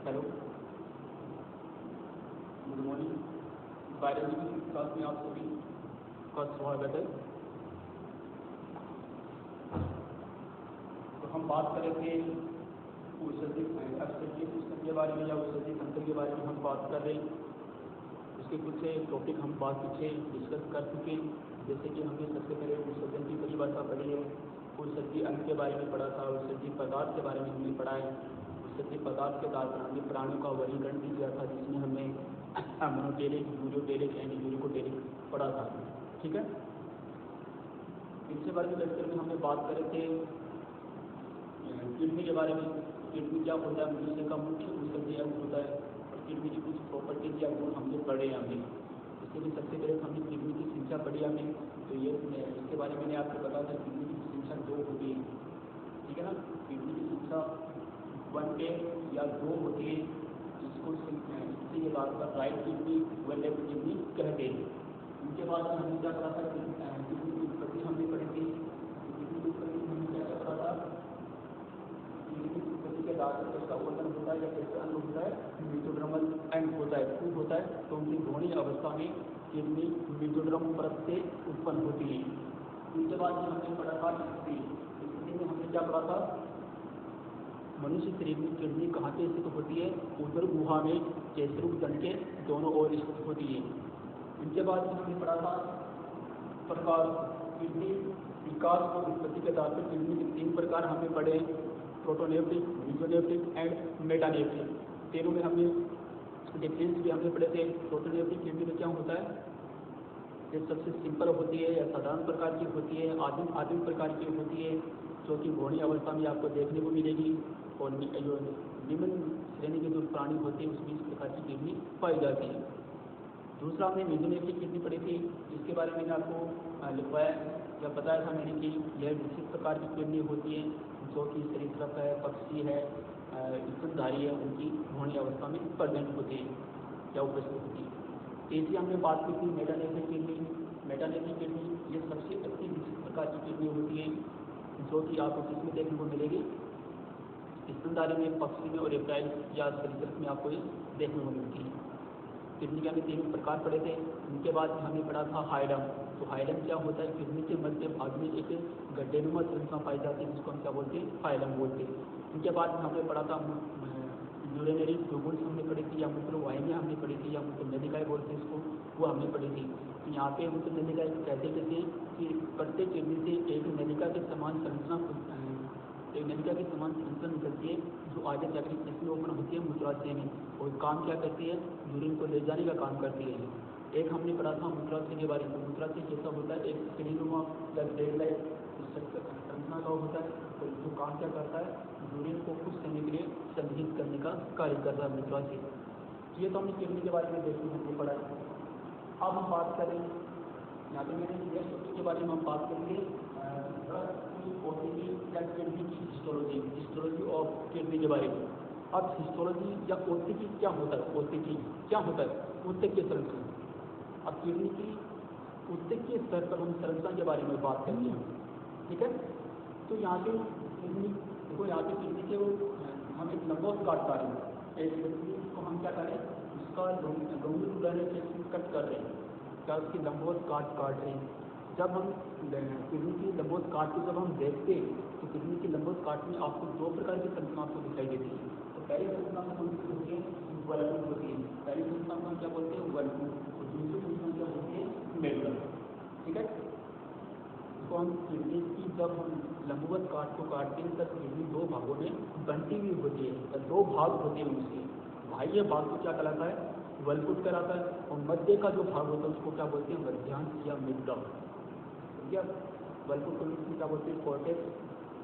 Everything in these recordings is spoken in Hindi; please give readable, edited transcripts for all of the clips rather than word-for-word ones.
Hello, good morning. बायोलॉजी की क्लास में आप सभी का स्वागत है। तो हम बात कर रहे थे औषधि सिस्टम के बारे में या औषधि तंत्र के बारे में हम बात कर रहे हैं। उसके कुछ टॉपिक हम बात पीछे डिस्कस कर चुके हैं, जैसे कि हमने सबसे पहले औषधि की परिभाषा पढ़ी है, औषधि अंग के बारे में पढ़ा था, औषधि पदार्थ के बारे में हमने पढ़ा है। औषधि पदार्थ के साथ हमने प्राणियों का वर्गीकरण भी किया था, जिसमें हमने मोनोटेलिक, यूरियोटेलिक एंड यूरिकोटेलिक पढ़ा था। ठीक है, इसके बारे में लेक्चर में हमने बात कर रहे थे किडनी के बारे में। किडनी क्या होता है, मनुष्य का मुख्य औषधि अंग होता है और किडनी की कुछ प्रॉपर्टीज या गुण हमने पढ़े हैं। हमने इसके लिए सबसे पहले हमने किडनी की संख्या पढ़ी हमने, तो ये इसके बारे में मैंने आपको बताया था। किडनी की संख्या 2 होती है, ठीक है ना। किडनी की संख्या 1 या 2 होती है, जिसको इससे ये बात पर राइट किडनी व लेफ्ट किडनी कहते हैं। उनके बाद हमने क्या पढ़ा था, किडनी की उत्पत्ति हमने पढ़ी थी। किडनी की उत्पत्ति हमने क्या क्या पढ़ा था, किडनी की उत्पत्ति के बाद कैसा ऑर्गन होता है या कैसा अंग होता है, मेसोडर्मल एंड होता है, खूब होता है। तो उनकी भ्रूणी अवस्था में किडनी मेसोडर्म परत से उत्पन्न होती है। उसके बाद हमने पढ़ा था स्त्री में हमने क्या पढ़ा था, मनुष्य शरीर में किडनी कहाँ पे स्थित होती है, उदर गुहा में केसरुक दंड के दोनों ओर स्थित होती है। इनके बाद हमने पढ़ा था प्रकार, किडनी विकास और उत्पत्ति के आधार पर किडनी के 3 प्रकार हमने पढ़े, प्रोटोनेफ्रिक, मीसोनेफ्रिक एंड मेटानेफ्रिक। तीनों में हमने डिफरेंस भी हमने पढ़े थे। प्रोटोनेफ्रिक किडनी में क्या होता है, ये सबसे सिंपल होती है या साधारण प्रकार की होती है, आदिम प्रकार की होती है, जो कि भ्रूणी अवस्था में आपको देखने को मिलेगी। और जो निम्न श्रेणी के जो प्राणी होते हैं उसमें इस प्रकार की किडनी पाई जाती है। दूसरा हमने मेसोनेफ्रिक किडनी पढ़ी थी, जिसके बारे में मैंने आपको लिखवाया या बताया था मैंने कि यह विशिष्ट प्रकार की किडनी होती है, जो कि सरीसृप है, पक्षी है, स्तनधारी है, उनकी भ्रूणी अवस्था में प्रेजेंट होती है या उपस्थित होती है। तीसरी हमने बात की थी मेटानेफ्रिक किडनी। मेटानेफ्रिक किडनी ये सबसे अति विशिष्ट प्रकार की किडनी होती है, जो कि आपको किसमें देखने को मिलेगी, स्तनधारी में, पक्षी में और रेप्टाइल या सरीसृप में आपको ये देखने को मिलती है। किडनी के हमें 3 प्रकार पढ़े थे। उनके बाद हमने पढ़ा था हाइडम। तो हाइडम क्या होता है, किडनी के मध्य भाग में एक गड्ढेनुमा संरचना पाई जाती है, जिसको हम क्या बोलते हैं, हाइडम बोलते हैं। उनके बाद हमने पढ़ा था यूरिनरी ट्यूबुल्स हमने पढ़ी थी, या मूत्र वाहिनियाँ हमने पढ़ी थी, या मूत्र नलिकाएं बोलते हैं इसको, वो हमने पढ़ी थी। तो यहाँ पे मूत्र नलिकाएं कहते हैं कि प्रत्येक किडनी से एक नलिका के समान संरचना निकलती है, जो आगे जाकर किडनी ओपन होती है मूत्राशय में, और काम क्या करती है, यूरिन को ले जाने का काम करती है। एक हमने पढ़ा था मूत्राशय के बारे में। मूत्राशय कैसा होता है, एक स्क्रीनुमा या ब्लेड लाइट संरचना का होता है, तो जो काम क्या करता है, यूरिन को कुछ समय के लिए संग्रहित करने का कार्य करता है मूत्राशय। ये तो हमने किडनी के बारे में देखते हमने पढ़ा है। अब हम बात करें, यहाँ पे मैंने नेक्स्ट टॉपिक के बारे में हम बात करेंगे ओटीपी या किडनी की हिस्टोलॉजी ऑफ किडनी के बारे में। अब हिस्टोलॉजी या ओटीपी क्या होता है, ओटीपी क्या होता है, ऊतक के संरचना। अब किडनी की ऊतक के स्तर पर हम संरचना के बारे में बात करते हैं, ठीक है। तो यहाँ पे किडनी देखो, यहाँ पे किडनी के हम एक लंबवत काट पा रहे हैं, एक व्यक्ति को हम क्या करें, उसका लोंगिट्यूडिनल सेक्शन कट कर रहे हैं, क्या उसकी लंबवत काट रहे हैं। जब हम किडनी की लंबवत काट को जब हम देखते हैं, तो किडनी की लंबवत काट में आपको 2 प्रकार की संरचना आपको दिखाई देती है। तो पहली संरचना कौन सी होती है, वल्कुल होती है। पहली संरचना को क्या बोलते हैं, वल्कुल। और दूसरी संरचना क्या होती है, मेडुला, ठीक है। तो हम किडनी की जब हम लंबवत काट को काटते हैं, तब किडनी 2 भागों में बंटी हुई होती है, 2 भाग होते हैं उसके। बाह्य भाग को क्या कहलाता है, वल्कुल कहलाता है, और मध्य का जो भाग होता है उसको क्या बोलते हैं, मध्यांश या मेडुला। क्या वल्कुल को क्या बोलते हैं, कॉर्टेक्स,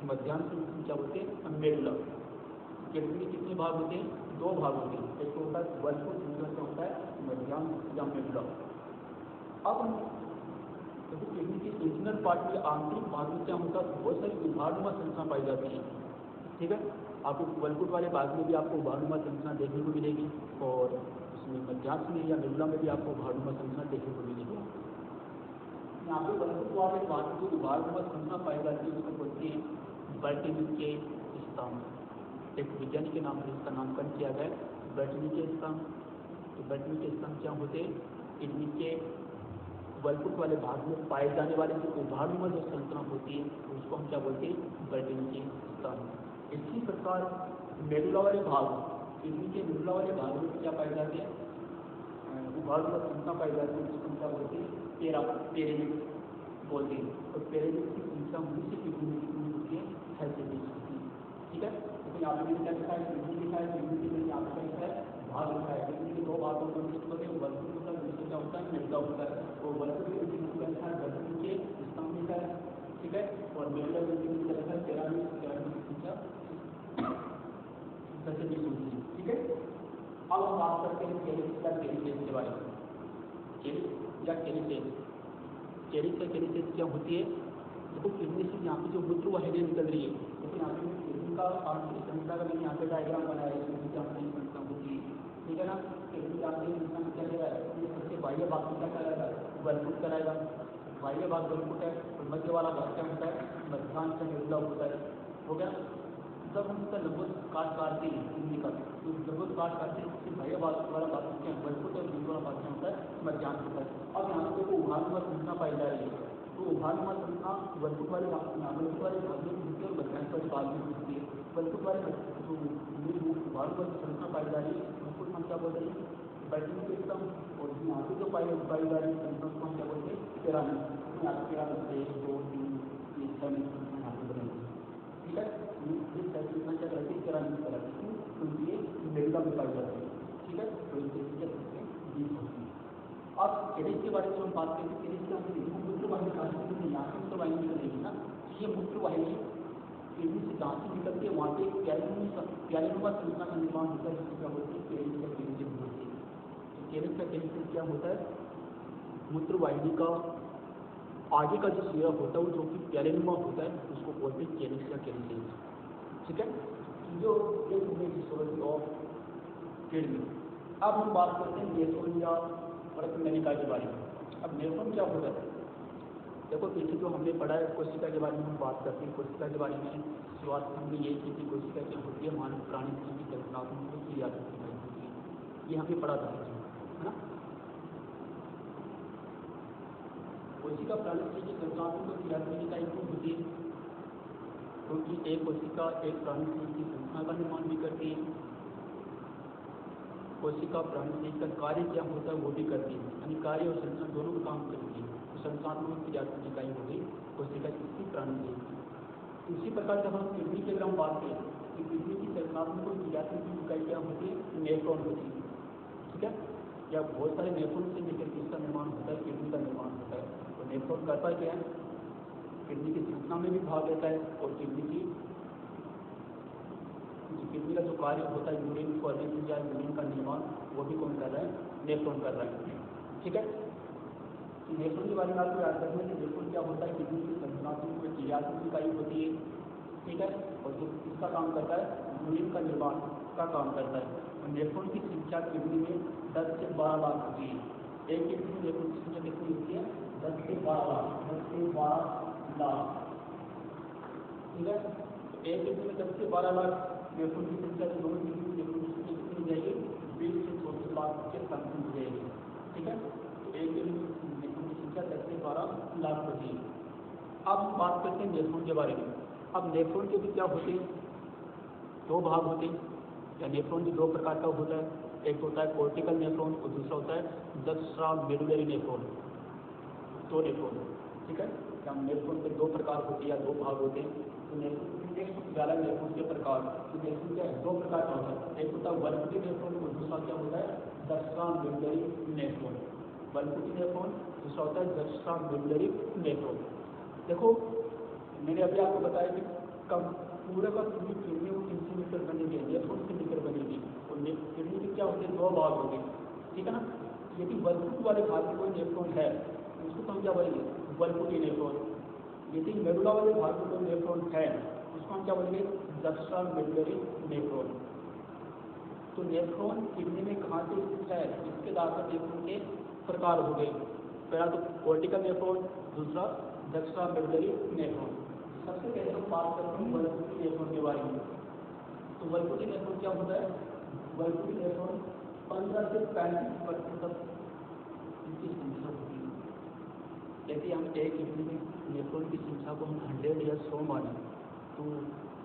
मध्यांश को क्या बोलते हैं, मेडुला। किडनी के कितने भाग होते हैं, 2 भाग होते हैं, एक होता है वल्कुल, दूसरा क्या होता है, मध्यांश या मेडुला। अब हम देखो किडनी के इंटरनल पार्ट में, आंतरिक भाग में क्या होता है, बहुत सारी उभारनुमा संरचना पाई जाती है, ठीक है। आपको वल्कुल वाले भाग में भी आपको उभारनुमा संरचना देखने को मिलेगी, और उसमें मध्यांश में या मेडुला में भी आपको उभारनुमा संरचना देखने को मिलेगी। यहाँ पे वल्कुल वाले भाग में उभारनुमा संरचना पाई जाती है, उसको बोलते हैं वर्टिब्रल के स्तंभ, एक वैज्ञानिक के नाम पर इसका नामकरण किया गया ब्रटनी के स्तंभ। तो ब्रटनी के स्तंभ क्या होते हैं? किडनी के वलपुट वाले भाग में पाए जाने वाले जो उभारनुमा जो संरचना होती है उसको हम क्या बोलते हैं? ब्रटनी के स्तंभ। इसी प्रकार मेडुला वाले भाग, किडनी के मेडुला वाले भाग में क्या पाए जाते हैं? उभारनुमा संरचना पाई जाती है जिसको हम क्या बोलते हैं? पिरामिड बोलते हैं। और पिरामिड की संख्या मुख्य किडनी में कितनी होती है? 36 होती है। ठीक है, तो यहाँ पे क्या लिखा है? किडनी लिखा है, किडनी के लिए यहाँ पे लिखा है भाग लिखा है। किडनी के दो भागों को होते हैं, वलपुट होता है, दूसरा क्या होता है? मेडुला होता है। और वलपुट के नीचे लिखा है ब्रटनी के स्तंभ लिखा है। ठीक है, और मेडुला के नीचे लिखा है पिरामिड की संख्या 36 होती है। ठीक है, अब हम बात करते हैं कैरिस या कैरिसेस के बारे में। कैरिस या कैरिसेस, कैरिस या कैरिसेस क्या होती है? देखो किडनी से यहाँ पे जो मूत्र वाहिनी निकल रही है, देखो यहाँ पे किडनी का संख्या का मैंने यहाँ पे डायग्राम बनाया है, किडनी की आंतरिक संख्या होती है। ठीक है ना, किडनी की आंतरिक संख्या में क्या रहेगा? ये सबसे बाह्य भाग में क्या कराएगा? वलपुट कराएगा। बाह्य भाग वलपुट है और मध्य वाला भाग क्या होता है? मध्यांश मेडुला होता है। हो गया। जब हम इसका लंबोद काट काटते हैं किडनी का, तो लंबोद काट काटते हैं इससे बाह्य भाग वाला भाग क्या है? वलपुट और बीच वाला भाग क्या होता है? मध्यांश होता है। अब यहाँ पे को उभारनुमा संरचना पाई जा रही है, तो उभारनुमा संरचना वलपुट वाले भाग में होती है और मध्यांश वाले भाग में होती है। वलपुट वाले जो उभारनुमा संरचना पाई जा रही है उसको हम क्या बोलते हैं? ब्रटनी के स्तंभ। और यहाँ पे जो पाई जा रही है संरचना को हम क्या बोलते हैं? पिरामिड। यहाँ पे पिरामिड 1 2 3 ये 6 यहाँ पे बनेगी। ठीक है, ये संरचना क्या करती है? पिरामिड कराती है, क्योंकि ये मेडुला में पाई जाती है। ठीक है, तो इसे क्या कहते हैं? बीज होती है। अब कैरिस के बारे में हम बात करें, कैरिस के अंदर मूत्र वाहिनी कहाँ से निकलती है? यहाँ से मूत्र वाहिनी निकलेगी ना, ये मूत्र वाहिनी किडनी से जहाँ से निकलती है वहाँ पे प्यारेनुमा संरचना का निर्माण होता है, जिसको क्या बोलते हैं? कैरिस या कैरिसेस बोलते हैं। तो कैरिस या कैरिसेस क्या होता है? मूत्र वाहिनी का आगे का जो सिरा होता है वो जो कि प्यारेनुमा होता है उसको बोलते हैं कैरिस या कैरिसेस। ठीक है, जो एक हिस्टोरी ऑफ किडनी। अब हम बात करते हैं नेफ्रॉन या परमेनिका के बारे में। अब नेफ्रॉन क्या होता है? देखो पीछे जो हमने पढ़ा है कोशिका के बारे में हम बात करते हैं। कोशिका के बारे में शुरुआत हमने ये की थी, कोशिका क्या होती है? मानव प्राणी की कल्पनात्मक क्रियात्मक इकाई होती है। ये हमने पढ़ा था, है ना? कोशिका प्राणी की कल्पनात्मक क्रियात्मक इकाई क्यों होती है? क्योंकि एक कोशिका एक प्राणी की संरचना का निर्माण भी करती है। कोशिका प्राणी का कार्य क्या होता है वो भी करती है, यानी कार्य और संरचना दोनों का काम करती है। तो संरचनात्मक क्रियात्मक इकाई हो गई कोशिका किसी प्राणी की। इसी प्रकार जब हम किडनी की अगर हम बात करें तो किडनी की संरचनात्मक क्रियात्मक इकाई क्या होती है? नेफ्रॉन होती है। ठीक है, या बहुत सारे नेफ्रॉन से मिलकर किसका निर्माण होता है? किडनी का निर्माण होता है। तो नेफ्रॉन करता क्या है? किडनी की संरचना में भी भाग लेता है और किडनी का जो कार्य होता है यूरिन फॉर्मेशन या यूरिन का निर्माण वो भी कौन कर रहा है? नेफ्रॉन कर रहा है। ठीक है, नेफ्रॉन के बारे में आपको याद रखना है कि नेफ्रॉन क्या होता है? किडनी की संरचनात्मक क्रियात्मक इकाई होती है। ठीक है, और जो इसका काम करता है यूरिन का निर्माण का काम करता है। और नेफ्रॉन की संख्या किडनी में 10 से 12 लाख होती है। एक किडनी में नेफ्रॉन की संख्या कितनी होती है? 10 से 12 लाख, 10 से 12 लाख। ठीक है, एक किडनी में 10 से 12 लाख नेफ्रॉन की संख्या, दोनों किडनी में नेफ्रॉन की संख्या कितनी हो जाएगी? 20 से 24 लाख के समथिंग हो जाएगी। ठीक है, तो एक किडनी में नेफ्रॉन की संख्या 10 से 12 लाख होती है। अब हम बात करते हैं नेफ्रॉन के बारे में। अब नेफ्रॉन के भी क्या होते हैं? दो भाग होते हैं, या नेफ्रॉन भी दो प्रकार का होता है। एक होता है कोर्टिकल नेफ्रॉन और दूसरा होता है जस्ट्रा मेडुलरी नेफ्रॉन। दो नेफ्रॉन, ठीक है, या नेफ्रॉन के दो प्रकार होते हैं या दो भाग होते हैं। तो नेफ्रॉन नेफ्रॉन के प्रकार, तो नेफ्रॉन क्या है? दो प्रकार का होता है। एक होता है वलपुटी नेफ्रॉन और दूसरा क्या होता है? जस्ट्रा मेडुलरी नेफ्रॉन। वलपुटी नेफ्रॉन, दूसरा होता है जस्ट्रा मेडुलरी नेफ्रॉन। देखो मैंने अभी आपको बताया कि कब पूरा का पूरी किडनी वो किससे मिलकर बनेगी? नेफ्रॉन से मिलकर बनेगी। और किडनी के क्या होते हैं? दो भाग होते हैं। ठीक है ना, यदि वलपुट वाले भाग में कोई नेफ्रॉन है उसको तो हम क्या बोलेंगे? वलपुटी नेफ्रॉन। यदि मेडुला वाले भाग में कोई नेफ्रॉन है उसको हम क्या बोलेंगे? जस्ट्रा मेडुलरी नेफ्रॉन। तो नेफ्रॉन किडनी में कहाँ से स्थित है इसके आधार पर नेफ्रॉन के प्रकार हो गए। पहला तो कोर्टिकल नेफ्रॉन, दूसरा जस्ट्रा मेडुलरी नेफ्रॉन। सबसे पहले हम बात करते हैं वलपुटी नेफ्रॉन के बारे में। तो वल्कुटी नेफ्रॉन क्या होता है? वल्कुटी नेफ्रॉन 15 से 35% इनकी संख्या होती है। यदि हम एक किडनी में नेफ्रॉन की संख्या को हम 100 या 100 माने तो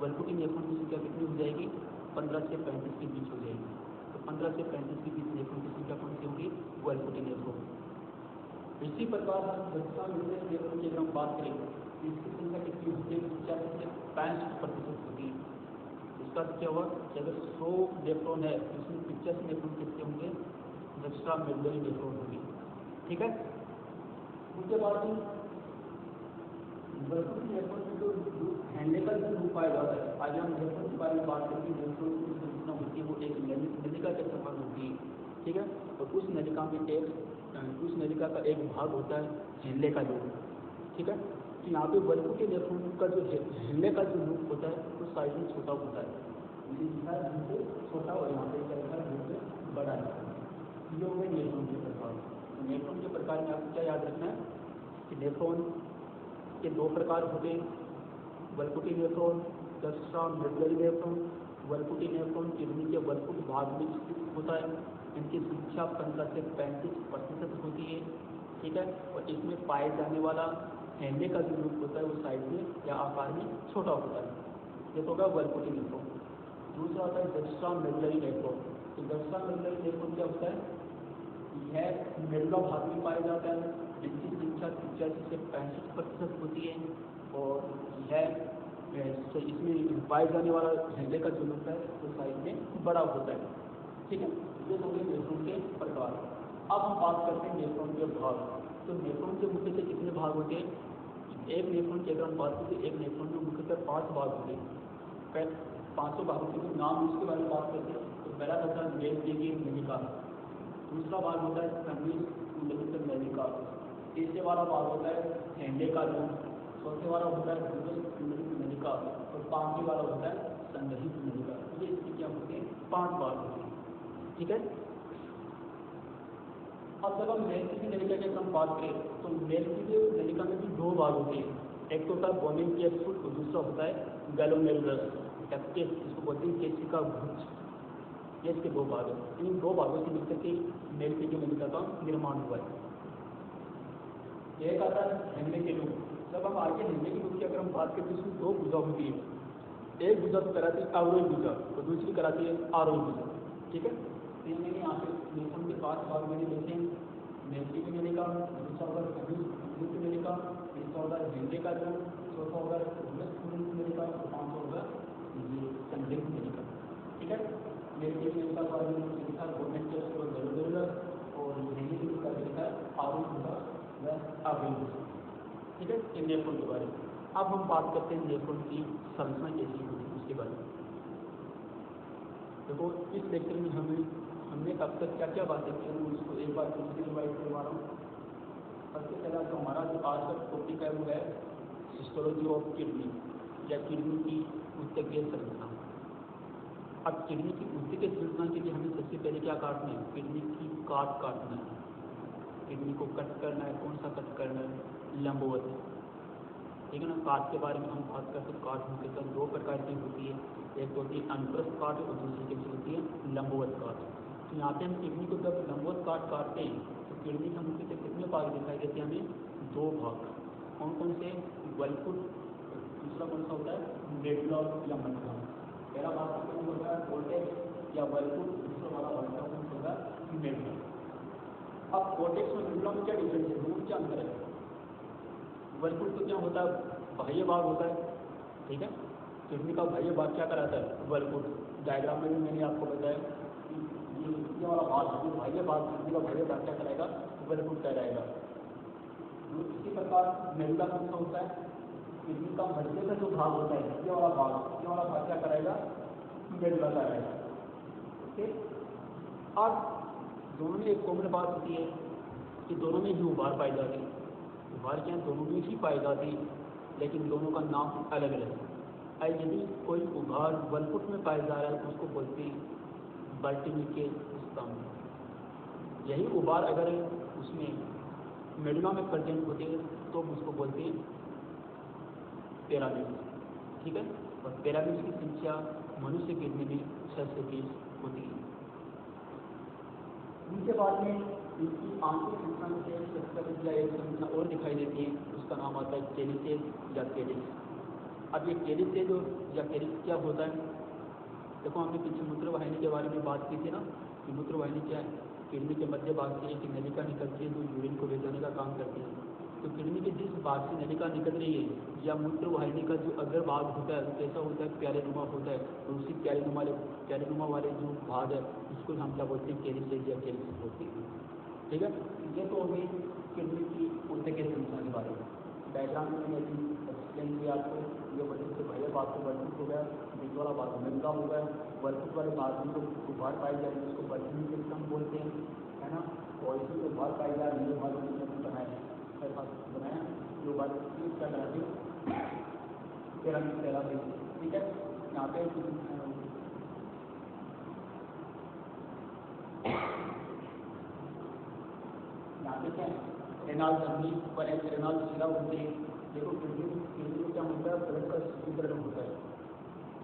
वल्कुटी नेफ्रॉन की संख्या कितनी हो जाएगी? 15 से 35 के बीच हो जाएगी। तो 15 से 35 के बीच नेफ्रॉन की संख्या कौन सी होगी? वल्कुटी नेफ्रॉन। इसी प्रकार हम दक्षिणा मेडुलरी नेफ्रॉन की अगर हम बात करें तो इसकी संख्या कितनी होती है? 50 से 65% होती है। इसका क्या हुआ कि अगर 100 नेफ्रॉन है तो इसमें 50 नेफ्रॉन कितने होंगे? दक्षिणा मेडुलरी नेफ्रॉन होगी। ठीक है। उसके बाद वल्कुटी नेफ्रॉन में जो हैंडलेकर का रूप पाया जाता है, आज हम नेफ्रॉन के बारे में बात करते हैं। नेफ्रॉन की संरचना होती है वो एक नलिका के समान होती है। ठीक है। और उस नलिका का एक भाग होता है हैंडले का लूप। ठीक है। तो यहाँ पे वल्कुटी नेफ्रॉन का जो हैंडले का जो लूप होता है वो साइज में छोटा होता है, छोटा, और यहाँ पे क्या लिखा है? बड़ा है। ये हो गए नेफ्रॉन के प्रकार। तो नेफ्रॉन के प्रकार में आपको क्या याद रखना है कि नेफ्रॉन के 2 प्रकार होते हैं, वल्कुटी नेफ्रॉन, दक्षिणा मेडुलरी नेफ्रॉन। वल्कुटी नेफ्रॉन किडनी के वल्कुट भाग में स्थित होता है। इनकी संख्या 15 से 35% होती है। ठीक है। और इसमें पाए जाने वाला हैंडले का जो रूप होता है वो साइज में या आकार में छोटा होता है। ये तो होगा वल्कुटी नेफ्रॉन। दूसरा होता है दक्षिणा मेडुलरी नेफ्रॉन। तो दक्षिणा मेडुलरी नेफ्रॉन क्या होता है? यह मेडुला भाग में पाया जाता है। इनकी संख्या 85 से 65% होती है। और यह इसमें पाए जाने वाला हैंडले का जो रूप है वो साइज में बड़ा होता है। ठीक है। ये तो गए नेफ्रॉन के प्रकार। अब हम बात करते हैं नेफ्रॉन के भाग। तो नेफ्रॉन के मुख्य से कितने भाग होते हैं? एक नेफ्रॉन की अगर हम बात करें तो एक नेफ्रॉन में मुख्यतः 5 भाग होते हैं। 500 भागों के नाम उसके बारे में बात करते हैं। तो पहला होता है मेल पेगी नलिका, दूसरा भाग होता है संयुक्त नलिका, तीसरे वाला भाग होता है हैंडले का लूप, चौथे वाला होता है दूरस्थ नलिका, और 5वें वाला होता है संग्रहित नलिका। ये इसकी क्या होते हैं? 5 भाग होते हैं। ठीक है। अब जब हम मेल की नलिका की हम बात करें तो मेल की नलिका में भी 2 भाग होते हैं। एक तो होता है बोनिन कैप्सूल और दूसरा होता है गैलोमेरुलस कैप्टेस, जिसको बोलते हैं केशिका भुज। ये इसके 2 भाग हैं। इन 2 भागों से मिलकर के मेल की नलिका का निर्माण हुआ है। एक आता है हैंडले के लूप। जब हम आगे हैंडले के लूप की अगर हम बात करें तो इसमें 2 भुजा होती है। एक भुजा तो कराती है अवरोही भुजा और दूसरी कराती है आरोही भुजा। ठीक है। तो मैंने यहाँ पे नेफ्रॉन के 5 भाग मैंने देखे हैं। मेल की नलिका, दूसरा होगा संयुक्त नलिका, तीसरा होगा हैंडले का लूप, चौथा होगा दूरस्थ नलिका, और 5वां होगा ये संग्रहित नलिका। ठीक है। मेल की नलिका का लिखा बोनिन कैप्सूल और गैलोमेरुलस, और हैंडले की नलिका लिखा आरोही भुजा व अवरोही भुजा। ठीक है। इन नेफ्रॉन के बारे में अब हम बात करते हैं नेफ्रॉन की संरचना कैसी होती है उसके बारे में। देखो इस लेक्चर में हमने अब तक क्या क्या बातें की हैं उसको एक बार फिर से रिवाइज करवा रहा हूँ। सबसे पहला तो हमारा जो आज का टॉपिक है वो है हिस्टोलॉजी ऑफ किडनी या किडनी की ऊतकीय संरचना। अब किडनी की ऊतकीय संरचना के लिए हमें सबसे पहले क्या काटना है? किडनी की काटना है। किडनी को कट करना है। कौन सा कट करना है? लंबवत। ठीक है ना। काट के बारे में हम बात करते हैं। काट मुख्यतः 2 प्रकार की होती है। एक होती है अनुप्रस्थ काट और दूसरी कैसी होती है? लंबवत काट। तो यहाँ पे हम किडनी को जब लंबवत काट काटते हैं तो किडनी का मुख्यतः कितने भाग दिखाई देते हैं हमें? 2 भाग। कौन कौन से? वल्कुट, दूसरा कौन सा होता है? मेडुला या मज्जा। पहला भाग कौन होता है? कोर्टेक्स या वल्कुट, दूसरा वाला भाग कौन होगा? मेडुला। अब कोर्टेक्स और मेडुला में क्या डिफरेंस है? दोनों क्या अंतर है? वल्कुट तो क्या होता है? बाह्य भाग होता है। ठीक है। किडनी का बाह्य भाग क्या कराता है? वल्कुट। डायग्राम में भी मैंने आपको बताया ये वाला भाग जो बाह्य भाग, किडनी का बाह्य भाग क्या कराएगा? वल्कुट कहलाएगा। इसी प्रकार मेडुला कौन सा होता है? किडनी का मध्य का जो भाग होता है ये वाला भाग क्या कराएगा? मेडुला कराएगा। ओके। अब दोनों में एक कॉमन बात होती है कि दोनों में ही उभार पाई जाती है। उभार क्या दोनों में ही पाई जाती है, लेकिन दोनों का नाम अलग अलग है। यदि कोई उभार वल्कुट में पाया जा रहा है तो उसको बोलते हैं वर्टिब्रिकेट स्तंभ। यही उभार अगर उसमें मेडुला में प्रेजेंट होते हैं तो उसको बोलते हैं पिरामिड। ठीक है। और पिरामिड की संख्या मनुष्य किडनी में 6 से 30 होती है। इनके बाद में इनकी आंतरिक संख्या में से एक संख्या और दिखाई देती है, उसका नाम आता है कैलिसेज या कैलिस। अब ये कैलिसेज या कैलिस क्या होता है? देखो हमने पीछे मूत्रवाहिनी के बारे में बात की थी ना कि मूत्रवाहिनी क्या है? किडनी के मध्य भाग से एक नलिका निकलती है जो यूरिन को ले जाने का काम करती है। तो किडनी के जिस भाग से नलिका निकल रही है या मूत्रवाहिनी का जो अगर भाग होता है वो कैसा होता है? प्यारेनुमा होता है। तो उसी प्यारेनुमा वाले जो भाग है उसको हम क्या बोलते हैं? कैलिसेज या कैलिस बोलते हैं। ठीक है, ये तो हो गई किडनी की ऊतक के संख्या के बारे में। डायग्राम में मैंने एक्सप्लेन किया आपको। ये बच्चे से पहले बात को वर्तुक हो गया, बीच वाला बात मृदा हो गया। वर्तुक वाले बात में जो उभार पाई जा रही है उसको वर्तनी सिस्टम बोलते हैं, है ना। और इसमें जो उभार पाई जा रही है उभार बनाया बनाया जो बात क्या कराती है कहलाती है। ठीक है, यहाँ पे क्या है? रेनाल्ड धमनी पर एक रेनाल्ड शिरा होती है। देखो किडनी में क्या होता है? ब्लड का शुद्धिकरण होता है।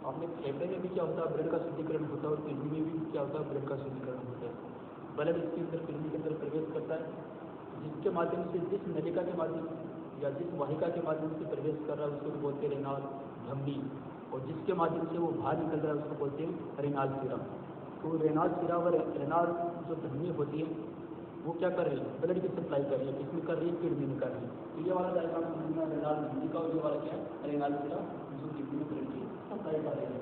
आपने फेफड़े में भी क्या होता है? ब्लड का शुद्धिकरण होता है। और किडनी में भी क्या होता है? ब्लड का शुद्धिकरण होता है। ब्लड इसके अंदर किडनी के अंदर प्रवेश करता है, जिसके माध्यम से जिस नलिका के माध्यम या जिस वाहिका के माध्यम से प्रवेश कर रहा है उसको बोलते हैं रेनाल धमनी, और जिसके माध्यम से वो बाहर निकल रहा है उसको बोलते हैं रेनाल शिरा। तो रेनाल शिरा व रेनाल जो धमनी होती है वो क्या कर रही है? ब्लड की सप्लाई कर रही है। किसमें कर रही है? किडनी में कर रही है। तो ये वाला डायग्राम समझना रेनाल धमनी का, और ये वाला क्या है? रेनाल शिरा जो किडनी में ब्लड की सप्लाई कर रही है।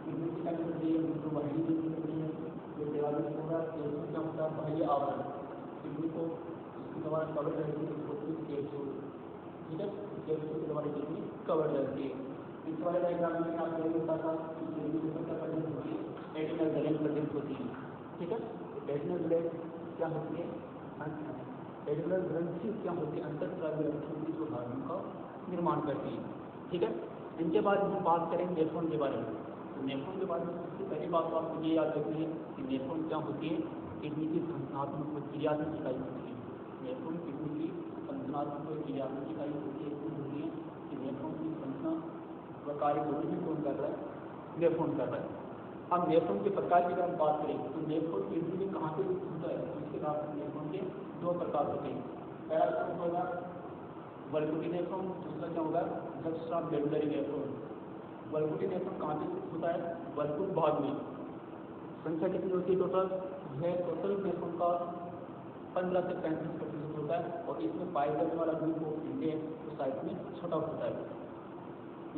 किडनी की क्या कर रही है? मूत्रवाहिनी की कर रही है। ये डेवलप होगा कैल्शियम क्या होता है? बाह्य आवरण किडनी को इसके द्वारा कवर रहती है, कैप्सूल। ठीक है, कैप्सूल के द्वारा किडनी कवर रहती है। इस वाले डायग्राम में आपको ये होता था कि किडनी में क्या प्रेजेंट होती है? एडिनल ग्लैंड प्रेजेंट होती है। ठीक है, एडिनल ग्लैंड क्या होती है? एडिनल ग्रंथि क्या होती है? अंतःस्रावी ग्रंथि जो हार्मोन का निर्माण करती है। ठीक है, इनके बाद हम बात करेंगे नेफ्रॉन के बारे में। तो नेफ्रॉन के बारे में सबसे पहली बात तो आपको ये याद रखनी है कि नेफ्रॉन क्या होती है? किडनी की संरचनात्मक व क्रियात्मक इकाई होती है। नेफ्रॉन किडनी की संरचनात्मक व क्रियात्मक इकाई होती है कि नेफ्रॉन की संरचना व कार्य दोनों भी कौन कर रहा है? नेफ्रॉन कर रहा है। अब नेफ्रॉन के प्रकार की अगर हम बात करें तो नेफ्रॉन किडनी में कहाँ पे होता है? उसके बाद नेफ्रॉन के 2 प्रकार होते हैं। पहला होगा वल्कुटी नेफ्रॉन, दूसरा क्या होगा? जस्ट्रा मेडुलरी नेफ्रॉन। वल्कुटी नेफ्रॉन कहाँ पे होता है? वल्कुट भाग में। संख्या कितनी होती है टोटल? यह टोटल नेफ्रॉन का 15 से 35% होता है, और इसमें पाए जाने वाला ग्लूकोज इंडेक्स तो साइज में छोटा होता है।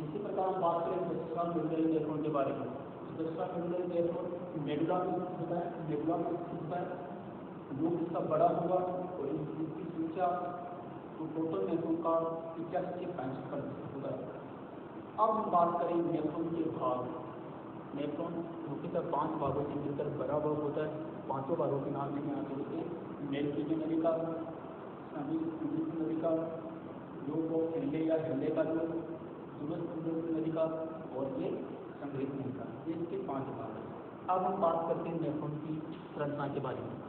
इसी प्रकार हम बात करें जस्ट्रा मेडुलरी नेफ्रॉन के बारे में। जस्ट्रा मेडुलरी नेफ्रॉन मेडुला में होता है, मेडुला में होता है। ग्रुप इसका बड़ा होगा और इसकी संख्या तो टोटल नेफ्रॉन का 81 से 65% होता है। अब हम बात करें नेफ्रॉन के भाग। नेफ्रॉन मुख्यतः 5 भागों से मिलकर बड़ा भाग होता है। 5 भागों के नाम में यहाँ देते हैं: मेल्किंग नलिका, नलिका, लोब ऑफ हेले या हेले का लोब, दूरस्थ नलिका और ये संग्रहित नलिका। ये इसके 5 भाग हैं। अब हम बात करते हैं नेफ्रॉन की संरचना के बारे में।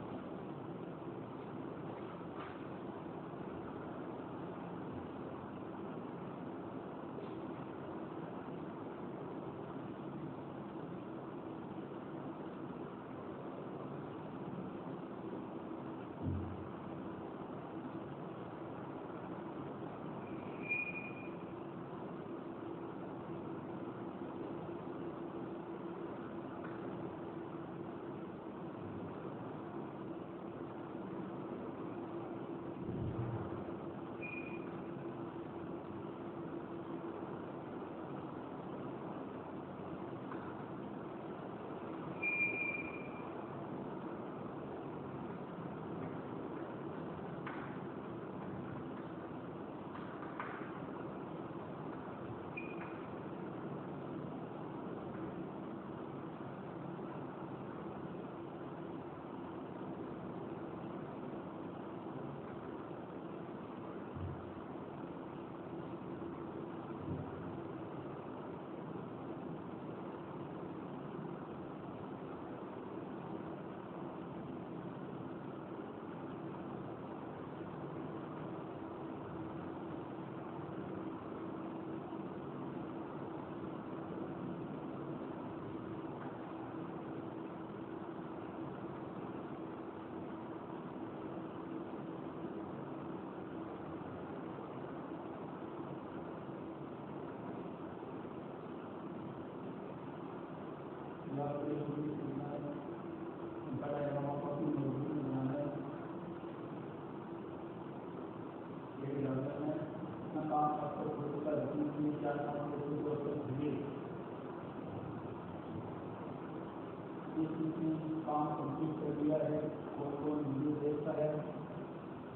काम कंप्लीट कर दिया है, कौन वीडियो देखता है,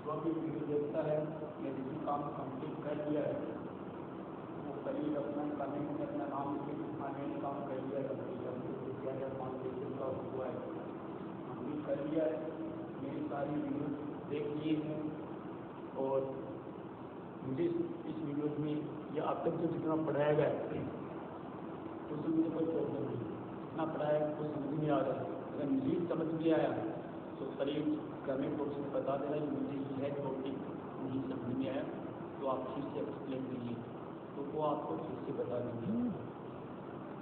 जो भी वीडियो देखता है या जिसने काम कंप्लीट कर दिया है वो करीब अपना कमेंट में अपना नाम लिखे कि मैंने काम कर दिया कंप्लीट किया है, 5 दिन का हुआ है, कंप्लीट कर लिया है, मेरी सारी वीडियो देख लिए हैं और मुझे इस वीडियो में या अब तक जो जितना पढ़ाया गया है उसमें मुझे कोई प्रॉब्लम नहीं, जितना पढ़ाया वो समझ में आ रहा है। अगर मुझे समझ में आया तो करीब कमेंट बॉक्स में बता देना कि मुझे यह टॉपिक नहीं समझ में आया, तो आप फिर से एक्सप्लेन कीजिए, तो वो आपको फिर से बता देंगे।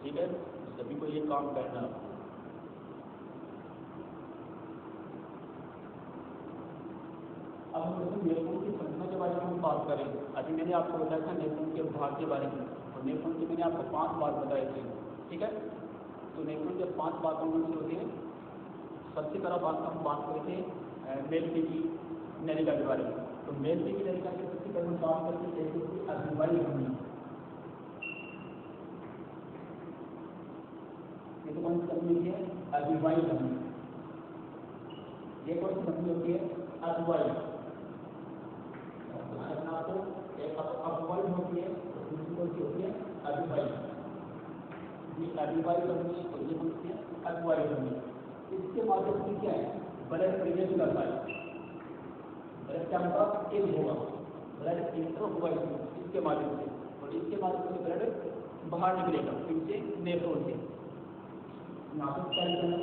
ठीक है, सभी को ये काम करना। अब हम नेटवर्क की संरचना के बारे में हम बात करें। अभी मैंने आपको बताया था नेटवर्क के भाग के बारे में, और नेटवर्क के मैंने आपको 5 भाग बताए थे। ठीक है, तो नेटवर्क के 5 भाग कौन से होते हैं? सबसे पहला बात हम बात करते हैं मेल टीवी नलिका के बारे में। तो मेल टीवी नलिका के सबसे पहले हम बात करते हैं जैसे कि अभिवाही ध्वनि। ये तो कौन सी ध्वनि होती है? अभिवाही ध्वनि। ये कौन सी ध्वनि होती है? अभिवाही। आपको एक अभिवाही होती है, दूसरी कौन सी होती है? अभिवाही। ये अभिवाही ध्वनि और ये कौन सी है? अभिवाही ध्वनि। इसके माध्यम से क्या है? ब्लड प्रवेश करता है, ब्लड क्या होगा? इन होगा, ब्लड इंटर होगा इसके माध्यम से, और इसके माध्यम से ब्लड बाहर निकलेगा इनसे नेफ्रॉन से। यहाँ पे क्या निकलेगा?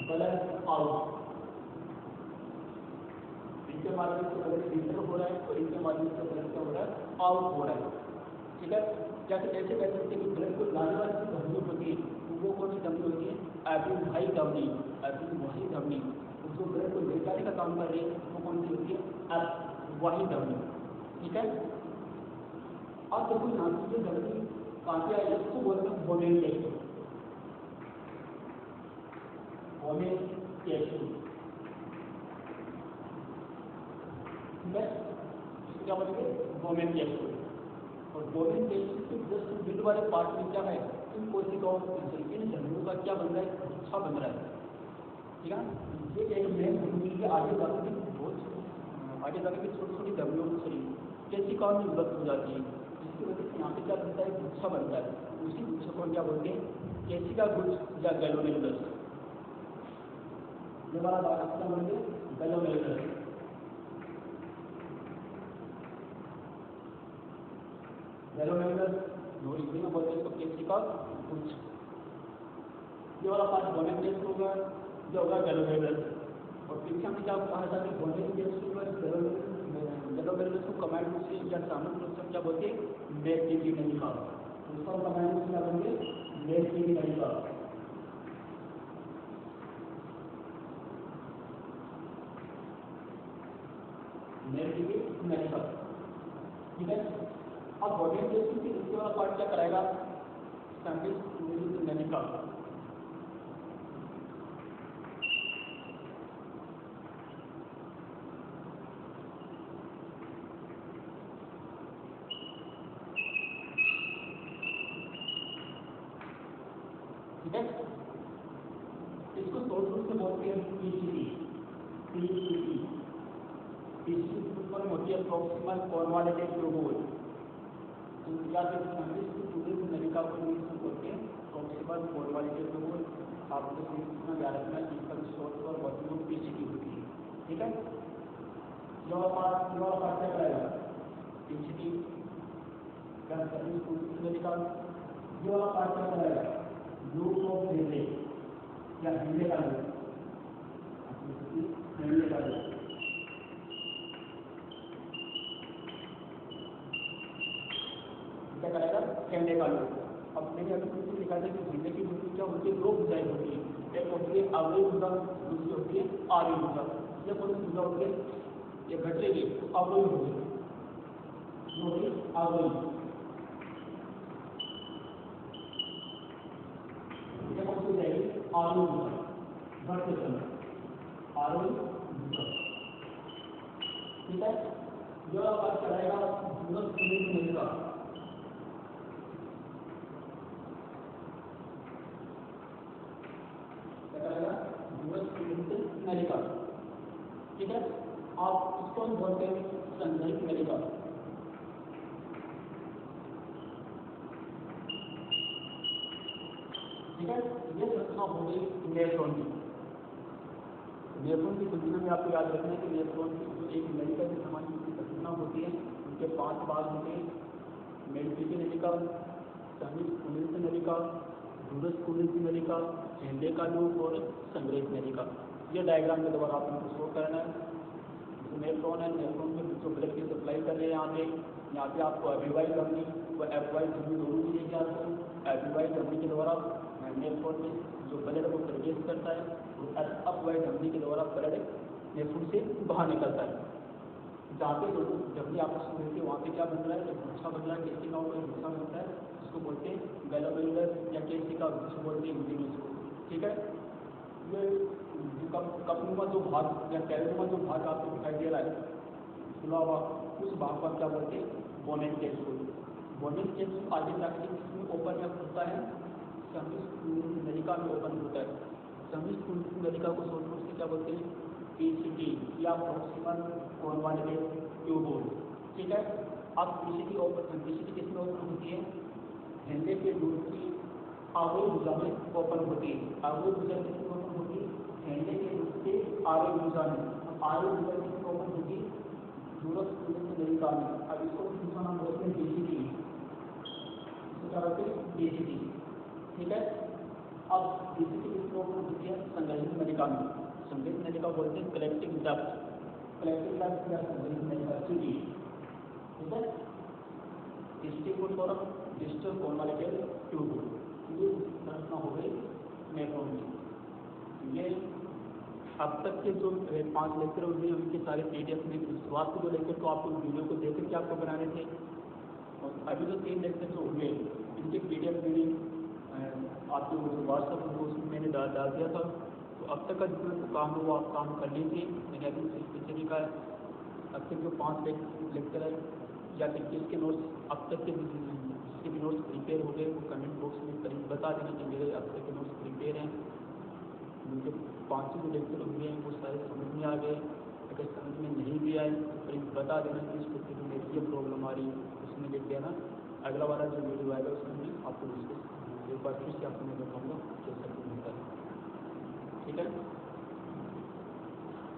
Blood out. इनके माध्यम से ब्लड इंटर हो रहा है और इनके माध्यम से ब्लड क्या हो रहा है? आउट हो रहा है। ठीक है, जैसे कैसे कह सकते हैं कि ब्लड को लाने वाली जो धमनी होती है वो कौन सी धमनी होती है? अभिवाही धमनी। अभिवाही धमनी जो ब्लड को ले जाने का काम कर रही है वो कौन सी होती है? अभिवाही धमनी। ठीक है, अब देखो यहाँ की जो धमनी काफी आई है उसको बोलते हैं वोमेन कैप्सूल। Women capsule. ठीक है, इसको क्या बोलेंगे? Women capsule. और वोमेन कैप्सूल के जस्ट मिड वाले पार्ट में क्या है? इन कोशिकाओं इन धमनियों का क्या बन रहा है? गुच्छा बन रहा है। ठीक है, ये एक मेन धमनी के आगे जाकर के बहुत आगे जाकर के छोटी छोटी धमनियों में सही केशिकाओं में विभक्त हो जाती है, जिसकी वजह से यहाँ पे क्या बनता है? गुच्छा बनता है। उसी गुच्छे को क्या बोलते हैं? केशिका गुच्छ या गैलोमेरुलस। ये वाला बात क्या बोलेंगे? गैलोमेरुलस। गैलोमेरुलस हिंदी में बोलते हैं इसको केशिका गुच्छ। ये वाला पार्ट वोमेन कैप्सूल होगा, जो होगा गैलोमेरुलस। और पीछे हमने क्या कहा था कि वोमेन कैप्सूल गैलोमेरुलस को कमांड रूप से या सामान्य रूप से क्या बोलते हैं? मेल टीवी नलिका। उसका कमांड रूप से क्या बोलेंगे? मेल टीवी नलिका। मेल टीवी नलिका। ठीक है, अब वोमेन कैप्सूल के दूसरे वाला पार्ट क्या कराएगा? नलिका। ठीक है, इसको शॉर्ट रूप से बोलते हैं पीसीटी। पीसीटी पीसीटी फॉर्म होती है प्रॉक्सिमल कॉन्वालिटिव ट्यूब्यूल। या फिर नलिका को इंग्लिश में बोलते हैं प्रॉक्सिमल कॉन्वालिटिव ट्यूब्यूल। आपको इतना याद रखना है, इसका शॉर्ट फॉर्म होती है पीसीटी होती है। ठीक है, जो पार्ट क्या करेगा? पीसीटी नलिका। जो पार्ट क्या करेगा? लूप ऑफ रेले या हिलने का लूप। हिलने का लूप क्या करेगा? कहने का लूप। अब मैंने अभी तुमसे लिखा था कि हिलने की लूप क्या होती है? 2 भुजाएं होती है, एक होती है अवयव भुजा, दूसरी होती है आर्य भुजा। ये कौन सी भुजा होती है? ये घटेगी तो अवयव भुजा, जो होगी अवयव। ये कौन सी हो जाएगी? आरोही भूषण बढ़ते समय आरोही भूषण, ठीक है। जो आपका चढ़ाएगा दूरस्थ कुलीन नलिका, क्या करेगा दूरस्थ कुलीन नलिका, ठीक है। आप इसको बोलते हैं संग्रहित नलिका, ठीक है। ये रचना हो गई नेफ्रॉन की। नेफ्रॉन की संरचना में आपको याद रखना है कि नेफ्रॉन की जो एक नलिका के समान की संरचना होती है, उनके 5 भाग होते हैं, मेडिटेटिव नलिका, समीप कुंडलित नलिका, दूरस्थ कुंडलित नलिका, झंडे का लूप और संग्रहित नलिका। ये डायग्राम के द्वारा आपको शो करना है। नेफ्रॉन है, नेफ्रॉन में जो ब्लड की सप्लाई कर रहे हैं यहाँ पे आपको एपीवाई धमनी व एपवाई धमनी दोनों मिलेगी आपको। एपीवाई धमनी के द्वारा नेफ्रॉन में जो ब्लड वो प्रवेश करता है और अपवाई धमनी के द्वारा ब्लड नेफ्रॉन से बाहर निकलता है। जहाँ पे दोनों धमनी आपस में मिलती है वहाँ पे क्या बन रहा है, एक गुच्छा बन रहा है, केसिका और एक गुच्छा बनता है, जिसको बोलते हैं गैलोमेरुलर या केसिका, जिसको बोलते हैं यूटिलिस को, ठीक है। ये कपनुमा जो भाग या कैलनुमा जो भाग आपको दिखाई दे रहा है खुला हुआ, उस भाग पर क्या बोलते हैं, बोनेट कैप्सूल। बोनेट कैप्सूल आगे जाके इसमें ओपन या खुलता है, समीप नलिका में ओपन होता है। समीप नलिका को शॉर्ट रूप से क्या बोलते हैं, पीसीटी या प्रॉक्सिमल कॉन्वॉल्यूट ट्यूबुल, ठीक है। अब पीसीटी किसमें ओपन होती है, झंडे के दूर की आगे भुजा में ओपन होती है। आगे भुजा किसमें ओपन होती है, झंडे के दूर से आगे भुजा में। आगे भुजा किसमें ओपन होती है, दूरस्थ कुंडलित नलिका में। अब इसको दूसरा नाम बोलते हैं डीसीटी, इसको क्या बोलते हैं, डीसीटी, ठीक है। अब डीसीटी किसमें ओपन होती है, संग्रहित नलिका में। संग्रहित नलिका बोलते हैं कलेक्टिंग डक्ट, कलेक्टिंग डक्ट या संग्रहित नलिका, सीटी, ठीक है। टेस्टिकुल और डिस्टल कॉन्वॉल्यूट ट्यूबुल, ये रचना हो गई नेफ्रॉन की। ये अब तक के जो 5 लेक्चर हुए उनके सारे पीडीएफ में शुरुआत के 2 लेक्चर तो आपको वीडियो को देख करके आपको बनाने थे, और अभी जो 3 लेक्चर जो हुए इनके पीडीएफ मैंने आपके व्हाट्सएप ग्रुप उसमें मैंने डाल दिया था। तो अब तक का जितना तो काम है वो आप काम कर लीजिए। मैंने अभी पीछे लिखा है अब तक जो 5 लेक्चर है या फिर किसके नोट्स अब तक के जिसके भी नोट्स प्रिपेयर हो गए वो कमेंट बॉक्स में करीब बता देना कि मेरे अब तक के नोट्स प्रिपेयर हैं। मुझे 5 जो लेक्चर हुए हैं वो सारे समझ में आ गए। अगर समझ में नहीं भी आए तो करीब बता देना कि इस टॉपिक में मेरी ये प्रॉब्लम आ रही है, उसमें लिख देना। अगला वाला जो वीडियो आएगा उसमें मैं आपको एक बार फिर से आपको मैं बताऊँगा कैसा होता है, ठीक है।